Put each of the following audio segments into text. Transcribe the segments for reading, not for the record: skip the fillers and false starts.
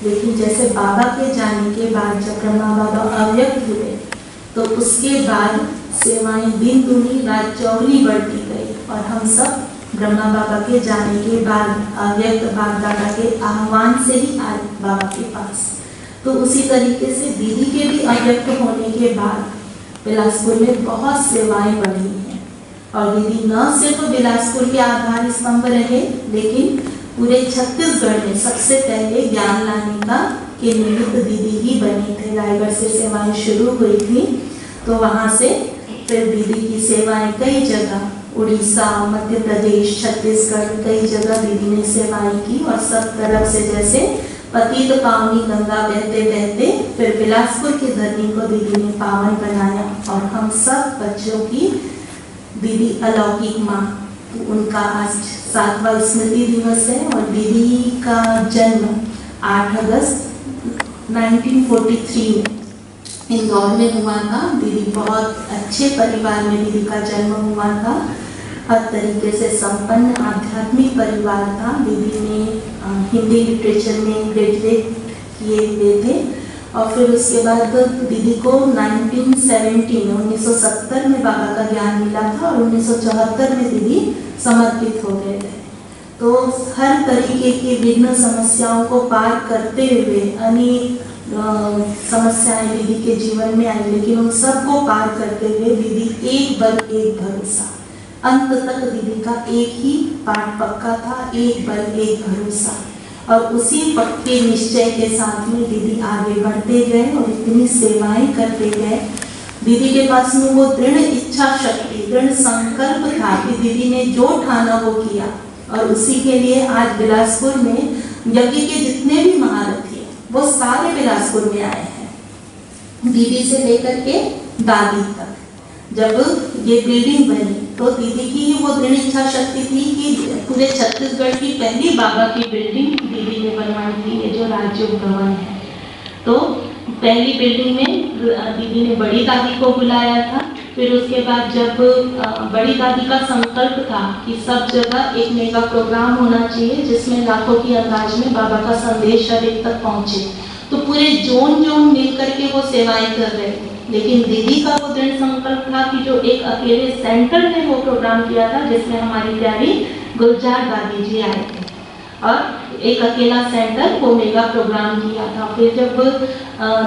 लेकिन जैसे बाबा के जाने के बाद जब ब्रह्मा बाबा अव्यक्त हुए तो उसके बाद सेवाएं दिन दूनी रात चौगुनी बढ़ती गई और हम सब ब्रह्मा बाबा के जाने के बाद अव्यक्त बाप दादा के आह्वान से ही आए बाबा के पास। तो उसी तरीके से दीदी के भी अव्यक्त होने के बाद बिलासपुर में बहुत सेवाएं बढ़ी हैं और दीदी न सिर्फ बिलासपुर के आधार स्तंभ रहे लेकिन पूरे छत्तीसगढ़ में सबसे पहले ज्ञान लाने का के निमित्त दीदी ही बने थे। रायगढ़ से सेवाएं शुरू हुई थी तो वहाँ से फिर दीदी की सेवाएं कई जगह उड़ीसा, मध्य प्रदेश, छत्तीसगढ़ कई जगह दीदी ने सेवाएं की और सब तरफ से जैसे पतित पावनी गंगा बहते बहते फिर बिलासपुर की धरनी को दीदी ने पावन बनाया और हम सब बच्चों की दीदी अलौकिक माँ, तो उनका आज 7वां स्मृति दिवस है और दीदी का जन्म 8 अगस्त 1943 में इंदौर में हुआ था। दीदी बहुत अच्छे परिवार में दीदी का जन्म हुआ था, हर तरीके से संपन्न आध्यात्मिक परिवार था। दीदी ने हिंदी लिटरेचर में ग्रेजुएट किए हुए थे और फिर उसके बाद दीदी को 1970 में बाबा का ज्ञान मिला था और 1974 में दीदी समर्पित हो गए थे। तो हर तरीके की विघ्न समस्याओं को पार करते हुए अनेक समस्याएं दीदी के जीवन में आई, लेकिन उन सबको पार करते हुए दीदी एक बल एक भरोसा, अंत तक दीदी का एक ही पाठ पक्का था, एक बल एक भरोसा। और उसी पक्के निश्चय के साथ में दीदी आगे बढ़ते गए और इतनी सेवाएं करते गए। दीदी के पास में वो दृढ़ इच्छा शक्ति, दृढ़ संकल्प था कि दीदी ने जो ठाना वो किया और उसी के लिए आज बिलासपुर में यज्ञ के जितने भी महारथी वो सारे बिलासपुर में आए हैं, दीदी से लेकर के दादी तक। जब ये बिल्डिंग बनी तो दीदी की ही वो दृढ़ इच्छा शक्ति थी कि पूरे छत्तीसगढ़ की पहली बाबा की बिल्डिंग दीदी ने बनवाई थी, ये जो राजयोग भवन है। तो पहली बिल्डिंग में दीदी ने बड़ी दादी को बुलाया था। फिर उसके बाद जब बड़ी दादी का संकल्प था कि सब जगह एक मेगा प्रोग्राम होना चाहिए जिसमें लाखों की अंदाज में बाबा का संदेश शरीर तक पहुंचे, तो पूरे जोन मिल करके वो सेवाएं कर रहे थे। लेकिन दीदी का वो दृढ़ संकल्प था कि जो एक अकेले सेंटर में वो प्रोग्राम किया था जिसमें हमारी प्यारी गुलजार दादी जी आए थे और एक अकेला सेंटर वो मेगा प्रोग्राम किया था। फिर जब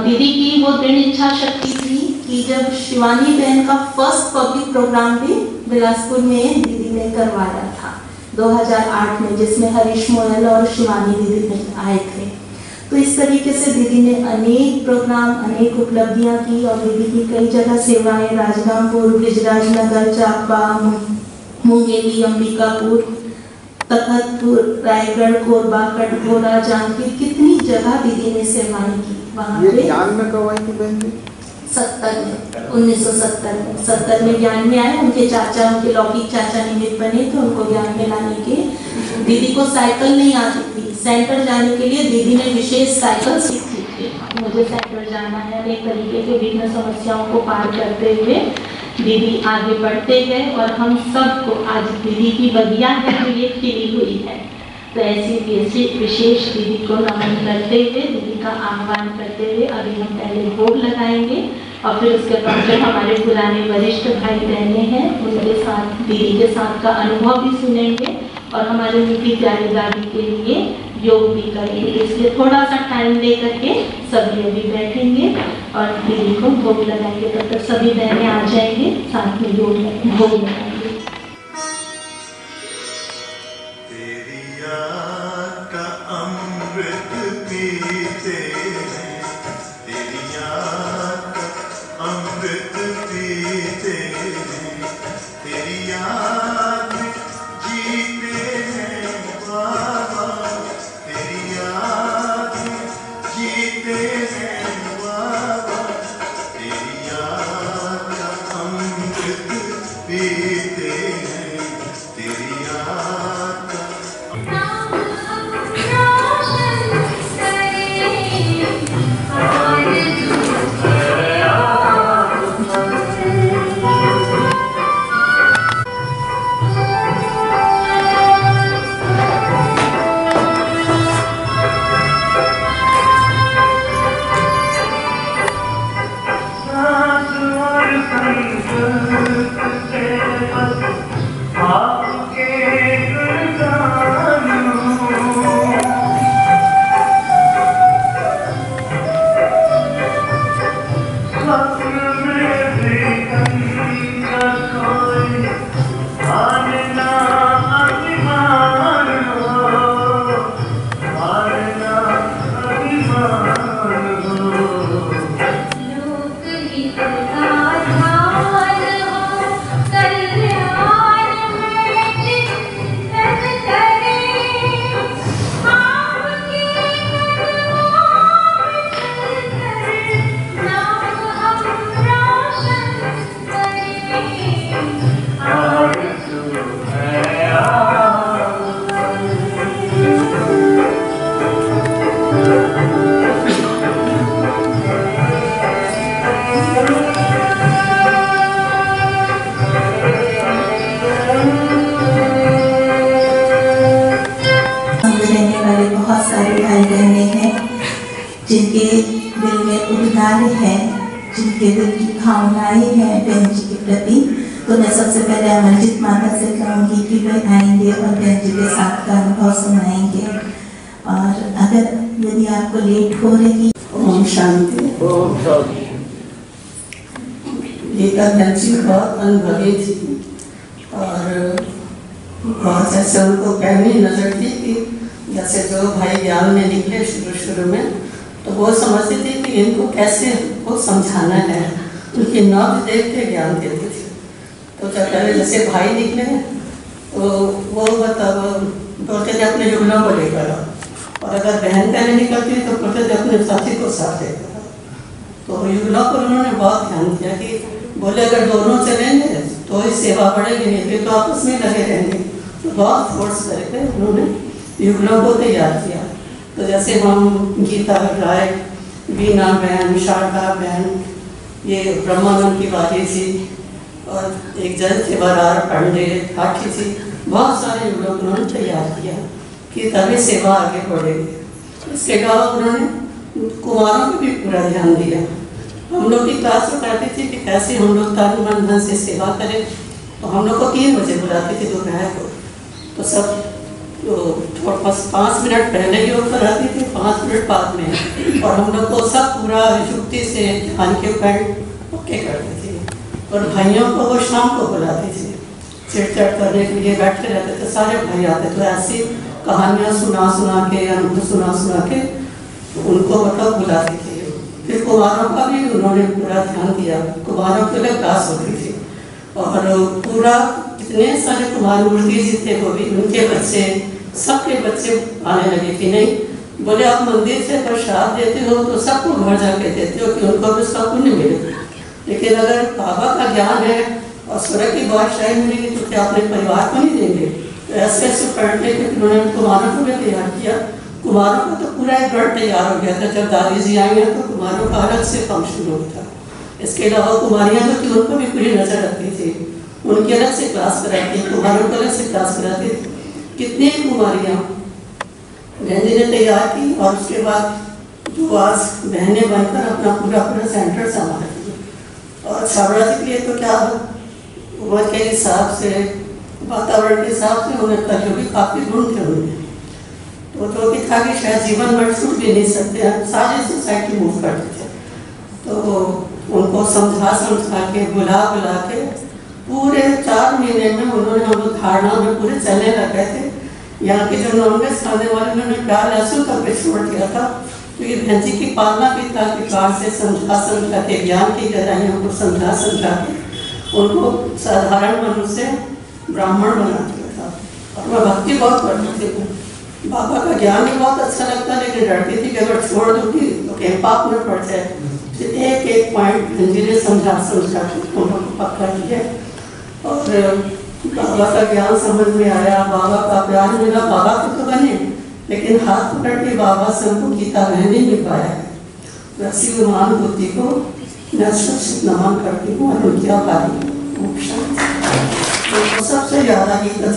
दीदी की वो दृढ़ इच्छा शक्ति थी कि जब शिवानी बहन का फर्स्ट पब्लिक प्रोग्राम भी बिलासपुर में दीदी ने करवाया था 2008 में, जिसमें हरीश मोयल और शिवानी दीदी आए थे। तो इस तरीके से दीदी ने अनेक प्रोग्राम, अनेक उपलब्धियां की और दीदी की कई जगह सेवाएं राजगामपुर, ब्रिजराजनगर, चापा, मुंगेली, अंबिकापुर, तखतपुर, रायगढ़, कोरबा, कटघोरा, जांजगीर, कितनी जगह दीदी ने सेवाएं की। वहाँ पे ज्ञान में कब आई थी बहन जी? 1970 में ज्ञान में आए। उनके चाचा, उनके लौकिक चाचा निमित्त बने थे उनको ज्ञान में लाने के। दीदी को साइकिल नहीं आती थी, सेंटर जाने के लिए दीदी ने विशेष साइकिल सीखी थी। मुझे सेंटर जाना है, अनेक तरीके के विघ्न समस्याओं को पार करते हुए दीदी आगे बढ़ते गए और हम सबको आज दीदी की बगिया है जो ये खिली हुई है। तो ऐसी विशेष दीदी को नमन करते हुए, दीदी का आह्वान करते हुए अभी हम पहले भोग लगाएंगे और फिर उसके बाद जो हमारे पुराने वरिष्ठ भाई बहने हैं उनके साथ दीदी के साथ का अनुभव भी सुनेंगे और हमारे उनकी प्यारी दादी के लिए योग भी करेंगे। इसलिए थोड़ा सा टाइम ले करके सभी अभी बैठेंगे और दीदी को भोग लगाएंगे। तब तक सभी बहनें आ जाएंगे, साथ में भोग लगाएंगे। जिनके दिल में उद्गार है, जिनके दिल की भावनाएं हैं बहन जी के प्रति, तो मैं सबसे पहले अमरजीत माता से कहूँगी कि वे आएंगे और बहन जी के साथ का अनुभव सुनाएंगे। और अगर यदि आपको लेट हो रही। ओम शांति। ओम शांति। गीता बहन जी बहुत अनुभवी थी और बहुत ऐसे उनको कहनी नजर थी कि जैसे जो भाई ज्ञान में निकले शुरू में, तो वो समझते थे कि इनको कैसे वो समझाना है, उनकी नौक देख के ज्ञान देते थे। तो जब पहले जैसे भाई निकले तो वो बोलते थे अपने जुगलों को लेकर, और अगर बहन पहले निकलती तो बोलते थे अपने साथी को साथ लेकर। तो युगलों पर उन्होंने बहुत ध्यान दिया कि बोले अगर दोनों चलेंगे तो ही सेवा बढ़ेगी, नहीं तो आपस में लगे रहेंगे। तो बहुत फोर्स करके उन्होंने युगलों को तैयार किया। तो जैसे हम गीता राय, बीना बहन, शारदा बहन, ये ब्रह्मानंद की बारी थी, और एक जन थे बरार पांडे काठी थी, बहुत सारे युगलों को उन्होंने तैयार किया कि तभी सेवा आगे बढ़ेगी। इसके अलावा उन्होंने कुमारों को भी पूरा ध्यान दिया। हम लोग की क्लास में पढ़ते थे कि कैसे हम लोग तन मन धन से सेवा करें। तो हम लोग को 3 बजे बुलाते थे दोपहर को, तो सब तो बस 5 मिनट पहले योग कराते थे, 5 मिनट बाद में, और हम लोग को सब पूरा युक्ति से ध्यान के पैंट पक्के करते थे। और भाइयों को वो शाम को बुलाते थे, चिड़चिड़ करने के लिए बैठे रहते थे, सारे भाई आते। तो ऐसी कहानियाँ सुना के, अनुभव सुना के उनको मतलब बुलाते थे। फिर कुमारों का भी उन्होंने पूरा ध्यान दिया। कुमारों के लिए क्लास होती थी, और पूरा इतने सारे कुमार मूर्ति जी थे, वो भी उनके बच्चे, सबके बच्चे आने लगे कि नहीं बोले आप मंदिर से प्रसाद देते हो तो सबको घर जाके देते हो कि उनको भी उसका पुण्य मिले, लेकिन अगर बाबा का ज्ञान है और स्वर्ग की बादशाही मिलेगी तो क्या अपने परिवार को नहीं देंगे। तो ऐसे ऐसे पढ़ने के उन्होंने कुमारों को भी तैयार किया। कुमारों का तो पूरा एक गढ़ तैयार हो गया था। जब दादी जी आई हैं तो कुमारों का अलग से फंक्शन होता था। इसके अलावा कुमारियाँ जो थी उनको भी पूरी नजर रखती थी, उनकी अलग से क्लास कराती, कुमारों को अलग से क्लास कराती। कितनी कुमारियाँ बहन जी ने तैयार की, और उसके बाद जो आज बहनें बनकर अपना पूरा सेंटर संभालती। और छाबड़ा जी के लिए तो क्या उम्र के हिसाब से, वातावरण के हिसाब से उन्हें कल भी काफ़ी गुण थे उनमें। तो जो भी था कि शायद जीवन भर छूट भी नहीं सकते हैं, सारी सोसाइटी मूव करते थे। तो उनको समझा के बुला के पूरे 4 महीने में उन्होंने हम धारणा में पूरे चलने लगे थे। यहाँ के जो नॉनवेज खाने वाले उन्होंने प्यार लहसुन करके छोड़ दिया था। तो ये बहन जी की पालना भी था कि प्यार से समझा के, ज्ञान की गहराइयों को समझा के उनको साधारण मनुष्य से ब्राह्मण बना दिया था। और मैं भक्ति बहुत करती थी, बाबा का ज्ञान भी बहुत अच्छा लगता, लेकिन डरती थी कि अगर छोड़ दूँगी तो कहीं पाप न पड़ जाए। फिर एक पॉइंट बहन जी ने समझा के उनको पक्का किया, और बाबा का ज्ञान समझ में आया, बाबा का प्यार मिला। बाबा के तो बने, लेकिन हाथ पकड़ के बाबा से उनको गीता बहन नहीं मिल पाया। वैसी महान बुद्धि को मैं नमन करती हूँ और उनकी आभारी हूँ। सबसे ज़्यादा गीता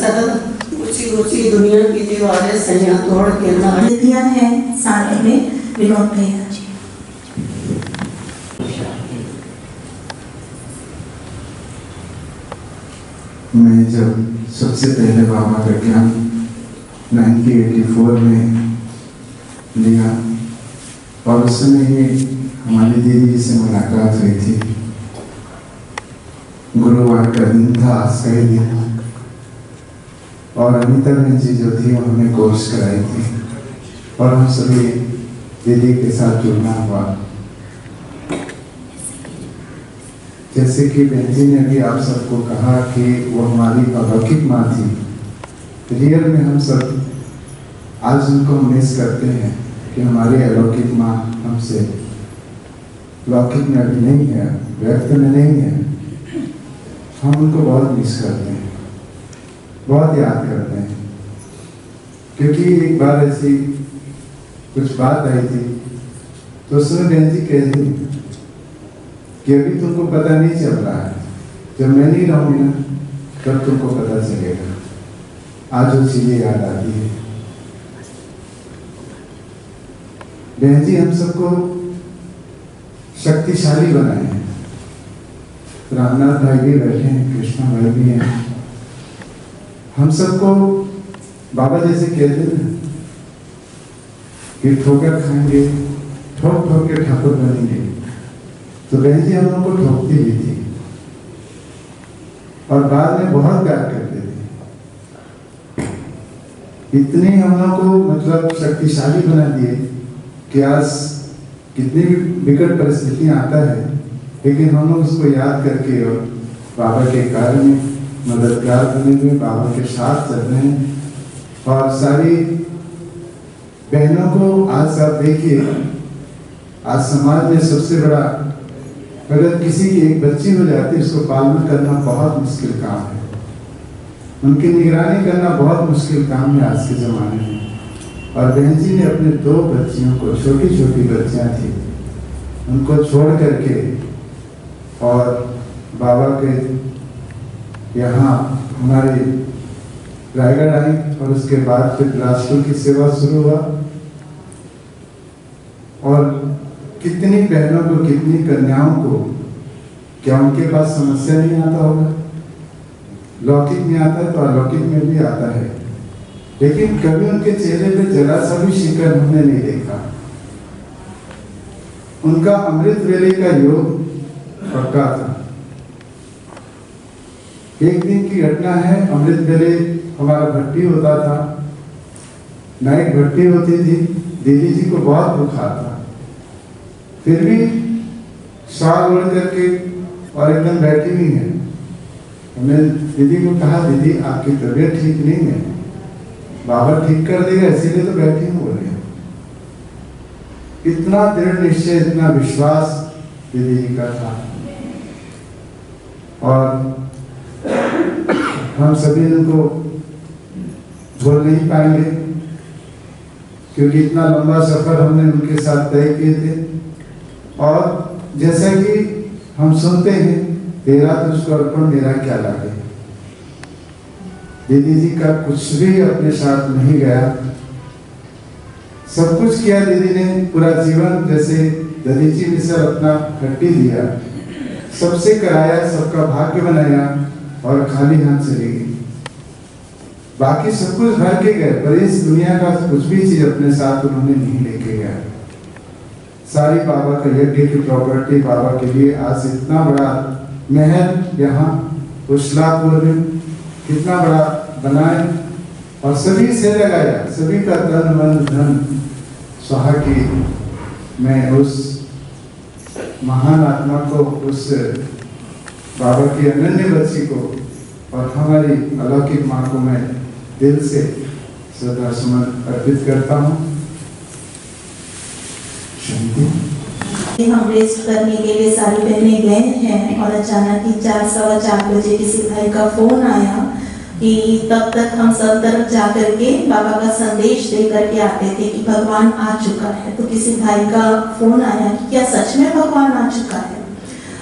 ऊंची दुनिया की दीवारें सैया तोड़ के ना दिया है। साथ में विनोद भैया जी। मैं जब सबसे पहले बाबा का ज्ञान 1984 में लिया, और उस समय ही हमारी दीदी से मुलाकात हुई थी। गुरुवार का दिन था, आज का ही दिन, और अमिता बहन जी जो थी वो हमें कोर्स कराई थी, और हम सभी दीदी के साथ जुड़ना हुआ। जैसे कि बहन जी ने भी आप सबको कहा कि वो हमारी अलौकिक माँ थी। रियल में हम सब आज उनको मिस करते हैं कि हमारी अलौकिक माँ हमसे लौकिक में अभी नहीं है, व्यक्त में नहीं है। हम उनको बहुत मिस करते हैं, बहुत याद करते हैं। क्योंकि एक बार ऐसी कुछ बात आई थी, तो उसमें बहन जी कहती कि अभी तुमको पता नहीं चल रहा है, जब मैं नहीं रहूंगी ना तब तुमको पता चलेगा। आज वो चीजें याद आती है। बहन जी हम सबको शक्तिशाली बनाए हैं। रामनाथ भाई भी बैठे हैं, कृष्णा भाई भी हैं। हम सबको बाबा जैसे कहते हैं कि ठोकर खाएंगे, ठोक ठोक के ठाकुर बनेंगे। तो बहन जी हम लोग को ठोकती भी थी और बाद में बहुत प्यार करते थे। इतने हम लोग को मतलब शक्तिशाली बना दिए कि आज कितनी भी विकट परिस्थितियां आता है, लेकिन हम लोग उसको याद करके और बाबा के कार्य में मददगार बने हुए, बाबा के साथ चल रहे हैं। और सारी बहनों को आज आप देखिए, आज समाज में सबसे बड़ा, अगर किसी की एक बच्ची हो जाती है उसको पालना करना बहुत मुश्किल काम है, उनकी निगरानी करना बहुत मुश्किल काम है आज के ज़माने में। और बहन जी ने अपने 2 बच्चियों को, छोटी छोटी बच्चियां थी, उनको छोड़ करके और बाबा के यहाँ हमारे रायगढ़ आई और उसके बाद फिर बिलासपुर की सेवा शुरू हुआ। और कितनी बहनों को, कितनी कन्याओं को, क्या उनके पास समस्या नहीं आता होगा? लौकिक में आता है तो अलौकिक में भी आता है, लेकिन कभी उनके चेहरे पे जरा सा भी शिकन हमने नहीं देखा। उनका अमृत वेले का योग पक्का था। एक दिन की घटना है, अमृत वेले हमारा भट्टी होता था, नाइट भट्टी होती थी। दीदी जी को बहुत बुखार था, फिर भी शाल ओढ़ करके और एकदम बैठी हुई है। हमने दीदी को कहा, दीदी आपकी तबीयत ठीक नहीं है, बाबा ठीक कर देगा इसीलिए तो बैठी हूँ बोले। इतना दृढ़ निश्चय, इतना विश्वास दीदी जी का था। और हम सभी उनको भूल नहीं पाएंगे, क्योंकि इतना लंबा सफर हमने उनके साथ तय किए थे। और जैसा कि हम सुनते हैं, तेरा तुझको अर्पण मेरा क्या लागे। दीदी जी का कुछ भी अपने साथ नहीं गया, सब कुछ किया दीदी ने, पूरा जीवन जैसे दधीची मिश्र अपना हड्डी दिया, सबसे कराया, सबका भाग्य बनाया और खाली हाथ चली गई। बाकी सब कुछ भर के गए, पर इस दुनिया का कुछ भी चीज अपने साथ उन्होंने नहीं लेके गया। सारी बाबा का यज्ञ की प्रॉपर्टी बाबा के लिए, आज इतना बड़ा महल यहाँ उछलापुर में कितना बड़ा बनाए और सभी से लगाया, सभी का तन मन धन स्वाहा की। मैं उस महान आत्मा को, उस बाबा की अनन्य बच्ची को और हमारी अलौकिक माँ को मैं दिल से श्रद्धा सुमन अर्पित करता हूँ। हम रेस्ट करने के लिए सारी बहनें गए हैं और अचानक ही 4:15 बजे किसी भाई का फोन आया कि तब तक हम सब तरफ जाकर के बाबा का संदेश दे करके आते थे कि भगवान आ चुका है। तो किसी भाई का फोन आया कि क्या सच में भगवान आ चुका है?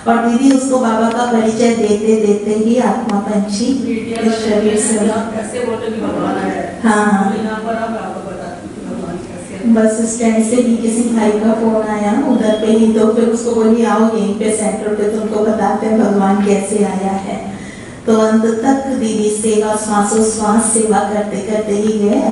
और दीदी उसको बाबा का परिचय देते देते ही आत्मा पंछी इस शरीर से, हाँ, बस स्टैंड से भी किसी भाई का फोन आया उधर पे ही, तो फिर उसको बोली आओ यहीं पे सेंटर पे, तुमको बताते हैं भगवान कैसे आया है। तो अंत तक दीदी सेवा, श्वासोश्वास सेवा करते करते ही गए।